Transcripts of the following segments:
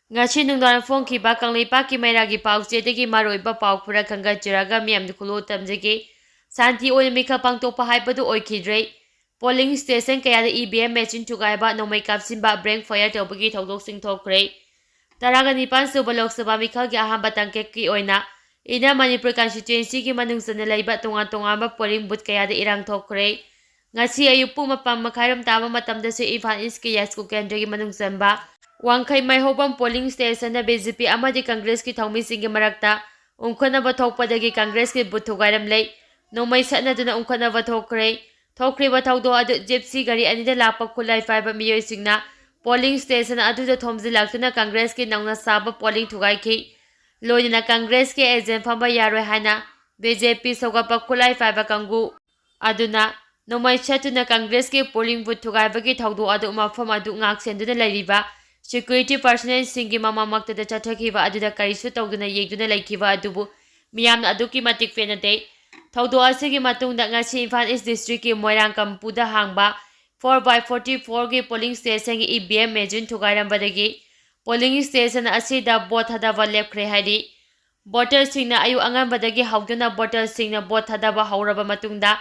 Ngasi nungdon phongkiba Kangleipa Mairagi Pauchetagi Maroiba Pau Khura Khangachiraga Miyamda Khulu Tamjagi Santi Oil Mika Pangtopa Haibadu Oikidre Polling Station Kayada EVM Machine Tugaiba Nongmei Kapsimba Brain Fire Tobagi Todok Sing Tokre Taraga Nipan Suba Lok Sabha Mikhalgi Ahamba Tangkeki Oina Ina Manipur Constituency Ki Manungsana Laiba Tongan Tongamba Polling Booth Kayada Irang Tokre Ngasi Ayupu Mapam Makairam Tama Matamdasu Ifan Iski Yasku Kendrigi Manungsanba Wangkai Maihobam polling station na BJP amadi Congress ki thongmising gi marakta ungkhonaba thokpadagi Congress ki buthugairam lei nomai satna duna ungkhonaba thokriba thawdo adu gypsy gari anida lapa khulai faiba miyoi singna polling station adu da thomji laktuna Congress ki nangna saba polling thugai ki loina Congress ki agent phamba yaroi haina BJP sogapa khulai faiba kangu aduna nomai chatuna Congress ki polling booth thugaiba ki thawdo adu mafam adu ngak senduna lairiba Security personnel singi mama makta da chathakiba aduda karisu tawduna yegduna laikiba adubu Miyamna aduki matik fenate thawdo asigi matungda ngasi Imphal East District ki Moirang Kampuda hangba 4/44 ki polling station ki EVM Machine thugairambadagi polling station asida vote thadaba lepkhre haidi voter singna ayu angambadagi hawduna voter singna vote thadaba hawraba matungda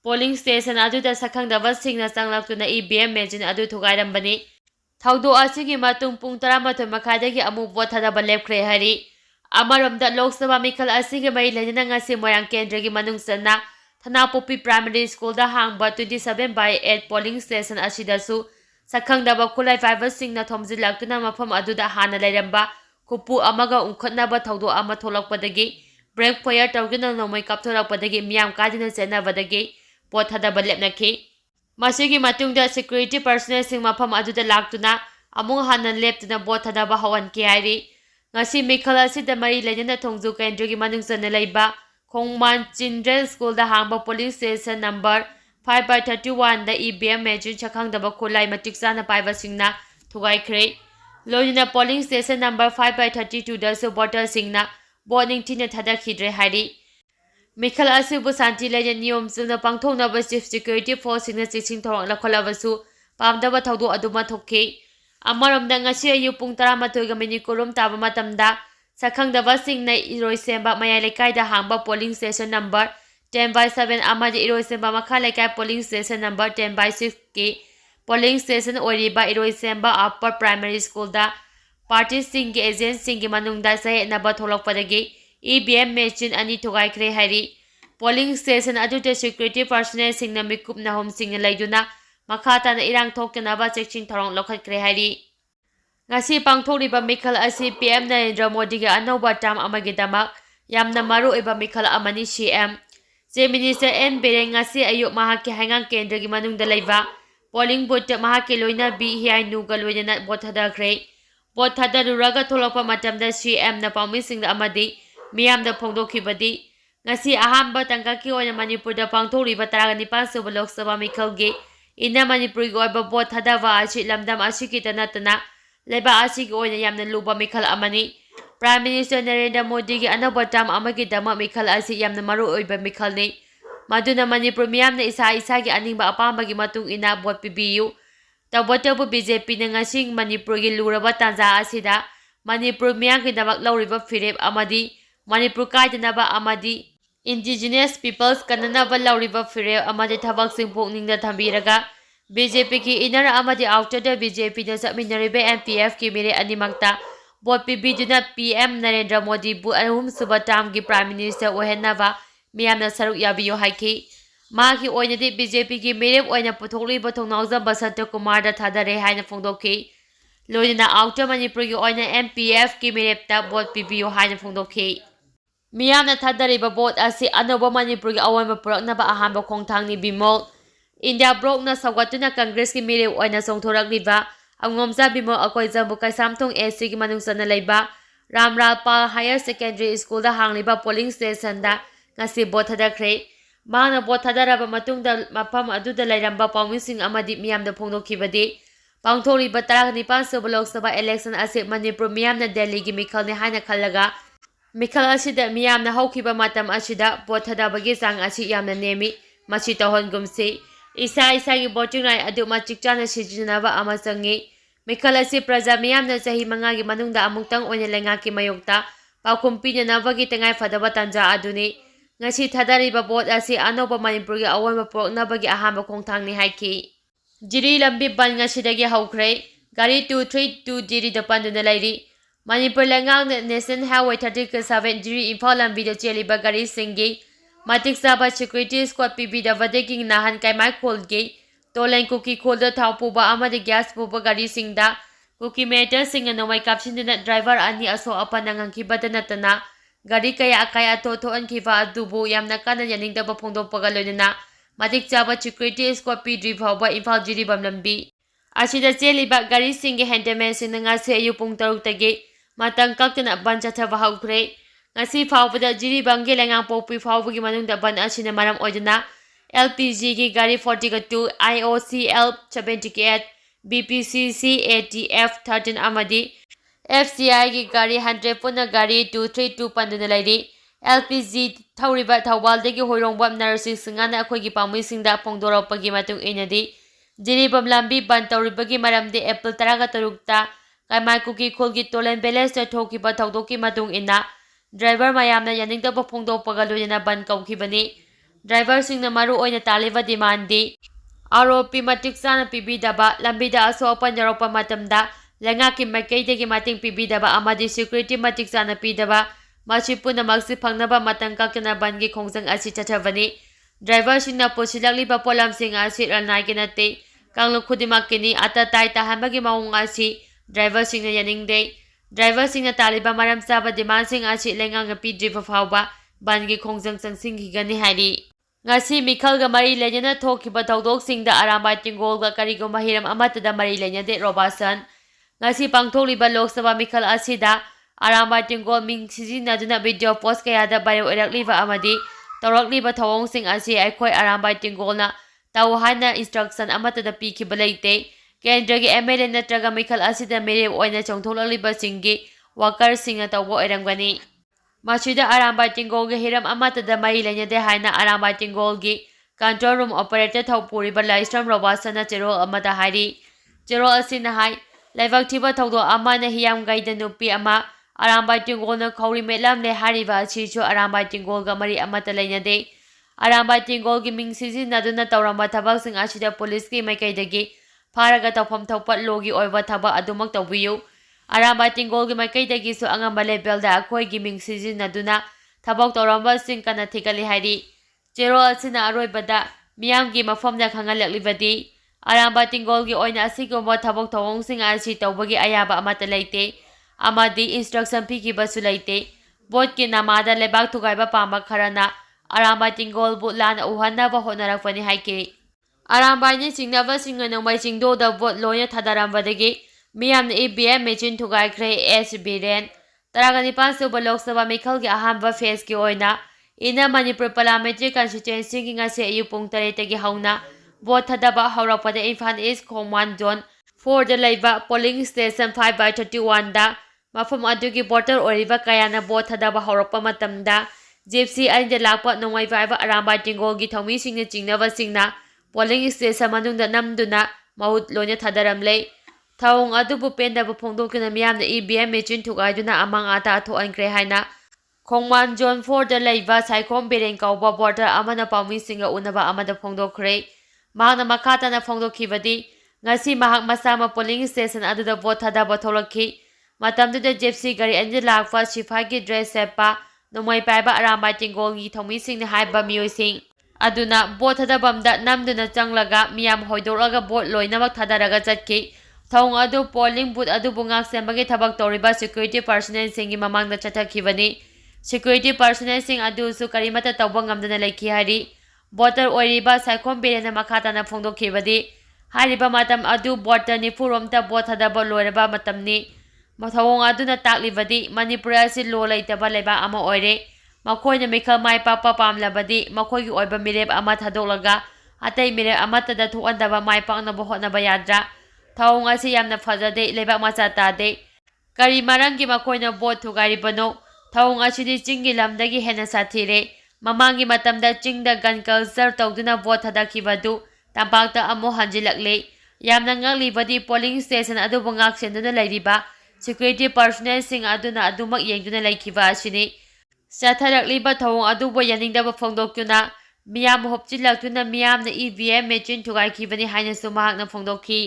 polling station aduda sakhangdaba singna changlaktuna EVM Machine adu thugairambani Thawdo asigi matung pung 12 makhaidagi amu vote thadaba lepkhre hari amaramda Lok Sabha Mikhal asigi mai leina ngasi Moirang Kendragi manungsana Thanapopi Primary School da hangba 27/8 polling station asidasu sakhangdaba khulai fiber singna thomjilaktuna mafam aduda hana leiramba kupu amaga ungkhotnaba thawdo ama tholakpadagi break fire tawduna nomai kapthorakpadagi miyam kadina chenabadagi vote thadaba lepnakhi Masigi matungda security personnel sing mafam aduda laktuna amung hanan leptuna vote thadaba hawan ki hairi ngasi Mikhal asida mari leina thongju kendrigi manungsana leiba Nongmei Chindol School da hangba polling station number 5/31 da EVM Machine chakhangdaba khulai matik chana paiba singna thugaikre loina polling station number 5/32 da su voter singna voting thina thadakhidre hairi Mikhal asibu santi leja niyom chuna pangthongnaba chief security force singna chiching thorong lakholabasu pamdaba thawdo aduma thokki amaramda ngasi ayu pung 12 ga minute korom taba matamda sakhangdaba singna iroisemba mayai lekai da hangba polling station number 10/7 amadi iroisemba makha lekai polling station number 10/6 ki polling station oriba iroisemba upper primary school da party singi agent singi manungda sahe naba tholokpadagi EVM Machine ani thugaikre hari polling station aduda security personnel singna mikup nahom singna laiduna makhata na irang thoktanaba checking thorong lokhatkre hari ngasi pangthoriba Mikhal asi PM Narendra Modi ga anoba term amagi damak yamna maru eba Mikhal amani CM Chief Minister N Bireng ngasi ayuk mahaki hangang kendra gi manungda laiba polling booth mahaki loina bi hiai nuga loina vote thadakre vote thadaruraga tholokpa matamda CM na pamisingda amadi Miyamda phongdokhibadi ngasi ahamba tangkaki oina Manipurda pangthoriba 19 suba Lok Sabha Mikhalgi ina Manipuri go oiba vote thadaba achi lamdam asiki tanatana leba asigi oina yamna luba Mikhal amani Prime Minister Narendra Modi gi anaba term amagi dama Mikhal asi yamna maru oiba Mikhal ni maduna Manipur miyamna isa gi aningba apambagi matung ina vote pibiyu tabotabu BJP na ngasing Manipur gi luraba tanja asida Manipur miyam gi damak lauriba firep amadi Manipur kaidanaba amadi indigenous peoples kananaba lauriba firep amadi thabak sing pokningda thambiraga BJP ki inner amadi outer da BJP da subminariba MPF ki mere animakta vote pibiduna PM Narendra Modi bu ahum suba term gi Prime Minister ohenaba miyamna saruk yabiyo haiki maki oinadi BJP ki merep oina puthokliba thongnawja Basanta Kumar da thadare haina phongdokhi loina outer Manipur gi oina MPF ki merepta vote pibiyo haina phongdokhi Miyamna thadariba vote asi anoba Manipur gi awanba puraknaba ahamba khongthangni bimol India Bloc na sawgatuna Congress ki mere oina songthorakliba angomja bimol akoi jambu kaisamthong AC ki manungsana leiba Ramral Pal Higher Secondary School da hangliba polling station da ngasi vote thadakre mana vote thadaraba matungda mafam aduda lairamba pawmising amadi miyamda phongdokhibadi pangthoriba 19 suba Lok Sabha election asi Manipur miyamna Delhi gi Mikhal ni haina khallaga Mikhal asida miyamna hawkiba matam asida vote thadabagi chang asi yamna nemi machi tahongumsi isa gi voting right adu machik chana sijinaba ama changi Mikhal asi praja miyamna chahi mangagi manungda amuktang oina lengaki mayokta paukhum pinanabagi tengai fadaba tanja aduni ngasi thadariba vote asi anoba manipurgi awanba poroknabagi ahamba khongthangni haiki. Jiri lambi ban ngasidagi haukhre gari 232 jiri da panduna lairi Manipur lengang National Highway 37 jiri Imphal lambi da cheliba gari singi matik saba security squad PB da vadegi nahan kaimai kholgi tolen kuki kholda thaupuba amadi gas puba gari singda kuki meter singa nomai kapsinduna driver ani aso apanangang kibada natana gari kaya akaya to an kiva adubu yamna kana yaningdaba phongdokpaga loinana matik chaba security squad PD phauba Imphal jiri bamlambi asida cheliba gari singi handyman singna ngase ayu pung 6 tagi matang kaktana ban chathaba haukhre ngasi phawbada jiri bangi lengang popi phawbagi manungda ban asina maram oidana LPG ki gari 42 IOCL 78 BPCC ATF 13 amadi FCI ki gari 100 puna gari 232 panduna lairi LPG thawriba thawbaldagi hoirongba narsi singana akhoi pamui singda phongdoropagi matung inadi jiri bamlambi ban tawribagi maramde April 13 ta kaimai kuki kholgi tolen balance thokiba thawdoki matung ina driver mayamna yaningdaba phongdokpaga loina ban kaukibani driver singna maru oina taliba demandi ROP matik sana pibidaba lambida aso open yaropa matamda lengaki maikaidagi mating pibidaba amadi security matik sana pidaba machi puna maksi phangnaba matang kakna bangi khongjang asi chathavani driver singna posilakliba polam sing asi ranaigenate kanglu khudimakini ata tai tahamagi maung asi driver singna yaningde driver singna taliba maram saba demand sing asi lengang pi driver phawba bangi khongjang changsing gani hari ngasi Mikhal ga mari lenyana thokiba tawdok singda Arambai tingol ga karigo mahiram amatada mari lenyade Robertson ngasi pangtholiba Lok Sabha Mikhal asida Arambai tingol ming sizinaduna video post kayada bayo erakliba amadi tawrakliba thawong sing asi aikhoi Arambai tingolna taw haina instruction amatada pikhiba leite Kendragi MLA natraga Mikhal asida mere oina chongtholakliba singi worker singa tawbo erangani Machida Arambai tingolgi hiram amatada mari lenyade haina Arambai tingolgi control room operator thawpuriba Laistram Robertson chero amada hari chero asina hai laibak thiba thawdo amana hiyam gaida nupi ama Arambai tingolna khawri melam le hariba chichu Arambai tingolga mari amata lenyade Arambai tingolgi ming sizinaduna tawramba thabak sing asida police ki maikaidagi pharaga tawpham thawpat logi oiba thaba adumak tawbiyu Arambai tingolgi maikaidagi su angamba level da akhoi ming sizinaduna thabak tawramba sing kana thikali hari chero asina aroibada miyamgi mafamda khangalaklibadi Arambai tingolgi oina asigomba thabak tawong sing asi tawbagi ayaba amata leite amadi instruction pikiba su leite board ki namada lebak thugaiba pama kharana Arambai tingol bu lana uhanaba honarakpani haiki Arambai ni chingnaba singa Nongmei Chindol da Vote loina thadarambadagi Miyamna EVM Machine thugaikre SBRN Taragani suba Lok Sabha Mikhal gi ahamba phase ki oina ina Manipur Parliamentary Constituency ki ngase ayu pung 3 tagi hauna vote thadaba haurakpada Imphal East Command Zone 4 da laiba polling station 5/31 da mafam adugi voter oriba kayana vote thadaba haurakpa matamda Gypsy ainda lakpa Nongmei Viva Arambai tingol gi thomi singna chingnaba singna polling station manungda namduna mahut loina thadaramle thawong adubu pendaba phongdokna Miyamna EVM Machine thugaiduna amang ata thoankre haina Khongman Zone 4 da laiba Saikhom Bereng kauba voter amana paumi singa unaba amada phongdokre mahakna makhatana phongdokhibadi ngasi mahak masama polling station aduda vote thadaba tholakhi matamduda Gypsy gari anje lakpa sifai gi dress sepa Nongmei paiba Arambai tingolgi thomi singna haiba miyoi aduna vote thadabamda namduna changlaga miyam hoidoraga vote loinamak thadaraga chatki thong adu polling booth adu bungak sembagi thabak toriba security personnel singi mamangda chathakibani security personnel sing adu su karimata tawba ngamdana laiki hari voter oiriba Saikhom Berena makhatana phongdokhibadi hariba matam adu voter nifuromta vote thadaba loiraba matamni mathawong aduna taklibadi Manipur asi lo laitaba leba ama oire makoina Mikhal mai papa pamlabadi makoigi oiba mireb ama thadolaga atai mireb amatada thuandaba mai paknaba hotnaba yadra thawong asi yamna phajade leba macha tade kari marangi makoina vote thugaribano thawong asidi chingi lamdagi hena sathire mamangi matamda chingda gun culture tawduna vote thadakibadu tampakta amo hanjilakle ꯌꯥꯝꯅ ꯉꯛꯂꯤꯕꯗꯤ polling station ꯑꯗꯨꯕꯨ ꯉꯥꯛꯁꯦꯟꯗꯨꯅ ꯂꯩꯔꯤꯕ security ꯄꯔꯁꯣꯅꯦꯜꯁꯤꯡ ꯑꯗꯨꯅ ꯑꯗꯨꯃꯛ ꯌꯦꯡꯗꯨꯅ ꯂꯩꯈꯤꯕ ꯑꯁꯤꯅꯤ꯫ ꯆꯠꯊꯔꯛꯂꯤꯕ ꯊꯧꯑꯣꯡ ꯑꯗꯨꯕꯨ ꯌꯥꯅꯤꯡꯗꯕ ꯐꯣꯡꯗꯣꯛꯇꯨꯅ ꯃꯤꯌꯥꯝ ꯍꯨꯞꯆꯤꯜꯂꯛꯇꯨꯅ ꯃꯤꯌꯥꯝꯅ EVM ꯃꯦꯆꯤꯟ ꯊꯨꯒꯥꯏꯈꯤꯕꯅꯤ ꯍꯥꯏꯅꯁꯨ ꯃꯍꯥꯛꯅ ꯐꯣꯡꯗꯣꯛꯈꯤ꯫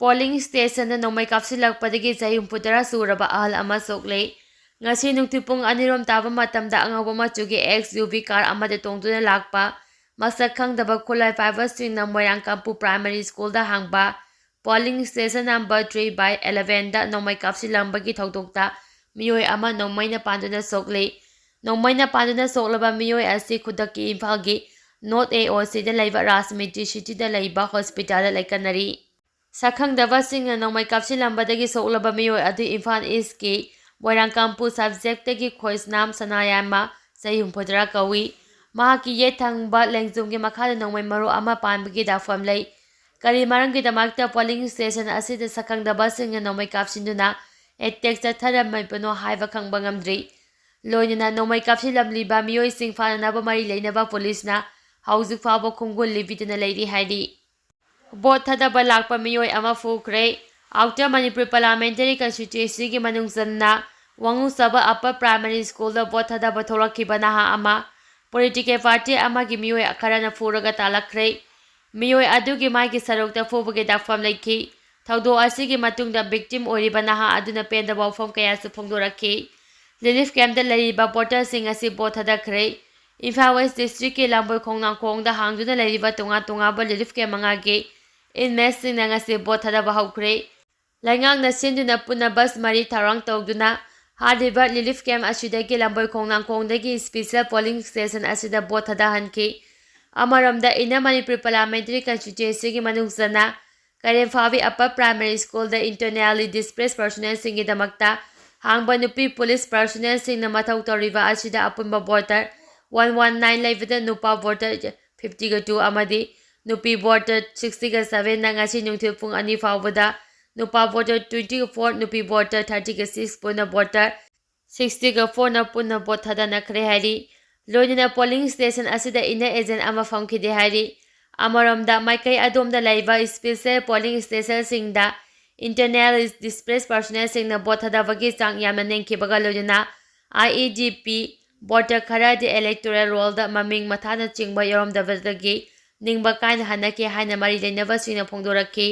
ꯄꯣꯂꯤꯡ ꯁ꯭ꯇꯦꯁꯟꯗ ꯅꯣꯡꯃꯩ ꯀꯥꯞꯁꯤꯜꯂꯛꯄꯗꯒꯤ ꯆꯍꯤ 64 ꯁꯨꯔꯕ ꯑꯍꯜ ꯑꯃ ꯁꯣꯛꯂꯦ꯫ ꯉꯁꯤ ꯅꯨꯡꯊꯤꯜ ꯄꯨꯡ 2 ꯇꯥꯕ ꯃꯇꯝꯗ ꯑꯉꯧꯕ ꯃꯆꯨꯒꯤ XUV ꯀꯥꯔ ꯑꯃꯗ ꯇꯣꯡꯗꯨꯅ ꯂꯥꯛꯄ ꯃꯁꯛ ꯈꯪꯗꯕ ꯈꯨꯠꯂꯥꯏ ꯄꯥꯏꯕꯁꯤꯡꯅ ꯃꯣꯏꯔꯥꯡꯀꯝꯄꯨ ꯄ꯭ꯔꯥꯏꯃꯥꯔꯤ ꯁ꯭ꯀꯨꯜꯗ ꯍꯥꯡꯕ ꯄꯣꯂꯤꯡ ꯁ꯭ꯇꯦꯁꯟ ꯅꯝꯕꯔ 3/11ꯗ ꯅꯣꯡꯃꯩ ꯀꯥꯞꯁꯤꯜꯂꯝꯕꯒꯤ ꯊꯧꯗꯣꯛꯇ ꯃꯤꯑꯣꯏ ꯑꯃ ꯅꯣꯡꯃꯩꯅ ꯄꯥꯟꯗꯨꯅ ꯁꯣꯛꯂꯦ꯫ ꯅꯣꯡꯃꯩꯅ ꯄꯥꯟꯗꯨꯅ ꯁꯣꯛꯂꯕ ꯃꯤꯑꯣꯏ ꯑꯁꯤ ꯈꯨꯗꯛꯀꯤ ꯏꯝꯐꯥꯜꯒꯤ ꯅꯣꯔꯊ AOCꯗ ꯂꯩꯕ ꯔꯥꯖꯃꯤꯇ꯭ꯔꯤ ꯁꯤꯇꯤꯗ ꯂꯩꯕ ꯍꯣꯁꯄꯤꯇꯥꯜꯗ ꯂꯩꯈꯠꯅꯔꯤ꯫ ꯁꯛꯈꯪꯗꯕꯁꯤꯡꯅ ꯅꯣꯡꯃꯩ ꯀꯥꯞꯁꯤꯜꯂꯝꯕꯗꯒꯤ ꯁꯣꯛꯂꯕ ꯃꯤꯑꯣꯏ ꯑꯗꯨ ꯏꯝꯐꯥꯜ ꯏꯁꯀꯤ ꯃꯣꯏꯔꯥꯡꯀꯝꯄꯨ ꯁꯕꯖꯦꯛꯇꯒꯤ ꯈꯣꯏꯁꯅꯥꯝ ꯁꯅꯥꯌꯥꯏꯃ ꯆꯍꯤ 64 ꯀꯧꯏ꯫ ꯃꯍꯥꯛꯀꯤ ꯌꯦꯠ ꯊꯪꯕ ꯂꯦꯡꯖꯨꯝꯒꯤ ꯃꯈꯥꯗ ꯅꯣꯡꯃꯩ ꯃꯔꯨ ꯑꯃ ꯄꯥꯟꯕꯒꯤ ꯗꯥꯛꯐꯝ ꯂꯩ꯫ ꯀꯔꯤ ꯃꯔꯝꯒꯤꯗꯃꯛꯇ ꯄꯣꯂꯤꯡ ꯁ꯭ꯇꯦꯁꯟ ꯑꯁꯤꯗ ꯁꯛꯈꯪꯗꯕꯁꯤꯡꯅ ꯅꯣꯡꯃꯩ ꯀꯥꯞꯁꯤꯟꯗꯨꯅ ꯑꯦꯇꯦꯛ ꯆꯠꯊꯔꯝꯃꯤꯕꯅꯣ ꯍꯥꯏꯕ ꯈꯪꯕ ꯉꯝꯗ꯭ꯔꯤ꯫ ꯂꯣꯏꯅꯅ ꯅꯣꯡꯃꯩ ꯀꯥꯞꯁꯤꯜꯂꯝꯂꯤꯕ ꯃꯤꯑꯣꯏꯁꯤꯡ ꯐꯥꯅꯅꯕ ꯃꯔꯤ ꯂꯩꯅꯕ ꯄꯨꯂꯤꯁꯅ ꯍꯧꯖꯤꯛ ꯐꯥꯎꯕ ꯈꯣꯡꯒꯨꯜ ꯂꯤꯕꯤꯗꯨꯅ ꯂꯩꯔꯤ ꯍꯥꯏꯔꯤ꯫ ꯚꯣꯠ ꯊꯥꯗꯕ ꯂꯥꯛꯄ ꯃꯤꯑꯣꯏ ꯑꯃ ꯐꯨꯈ꯭ꯔꯦ꯫ ꯑꯥꯎꯇꯔ ꯃꯅꯤꯄꯨꯔ ꯄꯥꯔꯂꯤꯌꯥꯃꯦꯟꯇꯔꯤ ꯀꯟꯁꯇꯤꯇ꯭ꯌꯨꯟꯁꯤꯒꯤ ꯃꯅꯨꯡ ꯆꯟꯅ ꯋꯥꯡꯉꯨꯆꯕ ꯑꯞꯄꯔ ꯄ꯭ꯔꯥꯏꯃꯥꯔꯤ ꯁ꯭ꯀꯨꯜꯗ ꯚꯣꯠ ꯊꯥꯗꯕ ꯊꯣꯛꯂꯛꯈꯤꯕ ꯅꯍꯥ ꯑꯃ ꯄꯣꯂꯤꯇꯤꯀꯦꯜ ꯄꯥꯔꯇꯤ ꯑꯃꯒꯤ ꯃꯤꯑꯣꯏ ꯈꯔꯅ ꯐꯨꯔꯒ ꯇꯥꯟꯂꯛꯈ꯭ꯔꯦ꯫ ꯃꯤꯑꯣꯏ ꯑꯗꯨꯒꯤ ꯃꯥꯒꯤ ꯁꯔꯨꯛꯇ ꯐꯨꯕꯒꯤ ꯗꯥꯛꯐꯝ ꯂꯩꯈꯤ꯫ ꯊꯧꯗꯣꯛ ꯑꯁꯤꯒꯤ ꯃꯇꯨꯡꯗ ꯚꯤꯛꯇꯤꯝ ꯑꯣꯏꯔꯤꯕ ꯅꯍꯥ ꯑꯗꯨꯅ ꯄꯦꯟꯗꯕ ꯋꯥꯐꯝ ꯀꯌꯥꯁꯨ ꯐꯣꯡꯗꯣꯔꯛꯈꯤ꯫ ꯔꯤꯂꯤꯐ ꯀꯦꯝꯞꯇ ꯂꯩꯔꯤꯕ ꯚꯣꯇꯔꯁꯤꯡ ꯑꯁꯤ ꯚꯣꯠ ꯊꯥꯗꯈ꯭ꯔꯦ꯫ ꯏꯝꯐꯥꯜ ꯋꯦꯁ ꯗꯤꯁꯇ꯭ꯔꯤꯛꯀꯤ ꯂꯝꯕꯣꯏ ꯈꯣꯡꯅꯥꯡꯈꯣꯡꯗ ꯍꯥꯡꯗꯨꯅ ꯂꯩꯔꯤꯕ ꯇꯣꯉꯥꯟ ꯇꯣꯉꯥꯟꯕ ꯔꯤꯂꯤꯐ ꯀꯦꯝꯞ 5ꯒꯤ ꯏꯟꯃꯦꯠꯁꯤꯡꯅ ꯉꯁꯤ ꯚꯣꯠ ꯊꯥꯗꯕ ꯍꯧꯈ꯭ꯔꯦ꯫ ꯂꯩꯉꯥꯛꯅ ꯁꯤꯟꯗꯨꯅ ꯄꯨꯟꯅ ꯕꯁ 4 ꯊꯧꯔꯥꯡ ꯇꯧꯗꯨꯅ ꯍꯥꯏꯔꯤꯕ ꯔꯤꯂꯤꯐ ꯀꯦꯝꯞ ꯑꯁꯤꯗꯒꯤ ꯂꯝꯕꯣꯏ ꯈꯣꯡꯅꯥꯡꯈꯣꯡꯗꯒꯤ ꯁ꯭ꯄꯤꯁꯦꯜ ꯄꯣꯂꯤꯡ ꯁ꯭ꯇꯦꯁꯟ ꯑꯁꯤꯗ ꯚꯣꯠ ꯊꯥꯗꯍꯟꯈꯤ꯫ ꯑꯃꯔꯣꯝꯗ ꯏꯟꯅꯔ ꯃꯅꯤꯄꯨꯔ ꯄꯥꯔꯂꯤꯌꯥꯃꯦꯟꯇꯔꯤ ꯀꯟꯁꯇꯤꯇ꯭ꯌꯨꯟꯁꯤꯒꯤ ꯃꯅꯨꯡ ꯆꯟꯅ ꯀꯩꯔꯦꯝꯐꯥꯕꯤ ꯑꯞꯄꯔ ꯄ꯭ꯔꯥꯏꯃꯥꯔꯤ ꯁ꯭ꯀꯨꯜꯗ ꯏꯟꯇꯔꯅꯦꯜꯂꯤ ꯗꯤꯁꯄ꯭ꯂꯦꯁ ꯄꯔꯁꯣꯅꯦꯜꯁꯤꯡꯒꯤꯗꯃꯛꯇ ꯍꯥꯡꯕ ꯅꯨꯄꯤ ꯄꯨꯂꯤꯁ ꯄꯔꯁꯣꯅꯦꯜꯁꯤꯡꯅ ꯃꯊꯧ ꯇꯧꯔꯤꯕ ꯑꯁꯤꯗ ꯑꯄꯨꯟꯕ ꯚꯣꯇꯔ 119 ꯂꯩꯕꯗ ꯅꯨꯄꯥ ꯚꯣꯇꯔ 52 ꯑꯃꯗꯤ ꯅꯨꯄꯤ ꯚꯣꯇꯔ 67ꯅ ꯉꯁꯤ ꯅꯨꯡꯊꯤꯜ ꯄꯨꯡ 2 ꯐꯥꯎꯕꯗ ꯅꯨꯄꯥ ꯚꯣꯇꯔ 24, ꯅꯨꯄꯤ ꯚꯣꯇꯔ 36 ꯄꯨꯟꯅ ꯚꯣꯇꯔ 64ꯅ ꯄꯨꯟꯅ ꯚꯣꯠ ꯊꯥꯗꯅꯈ꯭ꯔꯦ ꯍꯥꯏꯔꯤ꯫ ꯂꯣꯏꯅꯅ ꯄꯣꯂꯤꯡ ꯁ꯭ꯇꯦꯁꯟ ꯑꯁꯤꯗ ꯏꯟꯅꯔ ꯑꯦꯖꯦꯟꯠ ꯑꯃ ꯐꯝꯈꯤꯗꯦ ꯍꯥꯏꯔꯤ꯫ ꯑꯃꯔꯣꯝꯗ ꯃꯥꯏꯀꯩ ꯑꯗꯣꯝꯗ ꯂꯩꯕ special polling ꯁ꯭ꯇꯦꯁꯟꯁꯤꯡꯗ internal displace ꯄꯔꯁꯣꯅꯦꯜꯁꯤꯡꯅ vote ꯊꯥꯗꯕꯒꯤ ꯆꯥꯡ ꯌꯥꯝꯅ ꯅꯦꯝꯈꯤꯕꯒ ꯂꯣꯏꯅꯅ IEDP ꯚꯣꯇꯔ ꯈꯔꯗꯤ ꯏꯂꯦꯛꯇꯣꯔꯦꯜ ꯔꯣꯜꯗ ꯃꯃꯤꯡ ꯃꯊꯥꯅꯆꯤꯡꯕ ꯌꯥꯎꯔꯝꯗꯕꯗꯒꯤ ꯅꯤꯡꯕ ꯀꯥꯏꯅ ꯍꯟꯅꯈꯤ ꯍꯥꯏꯅ ꯃꯔꯤ ꯂꯩꯅꯕꯁꯤꯡꯅ ꯐꯣꯡꯗꯣꯔꯛꯈꯤ꯫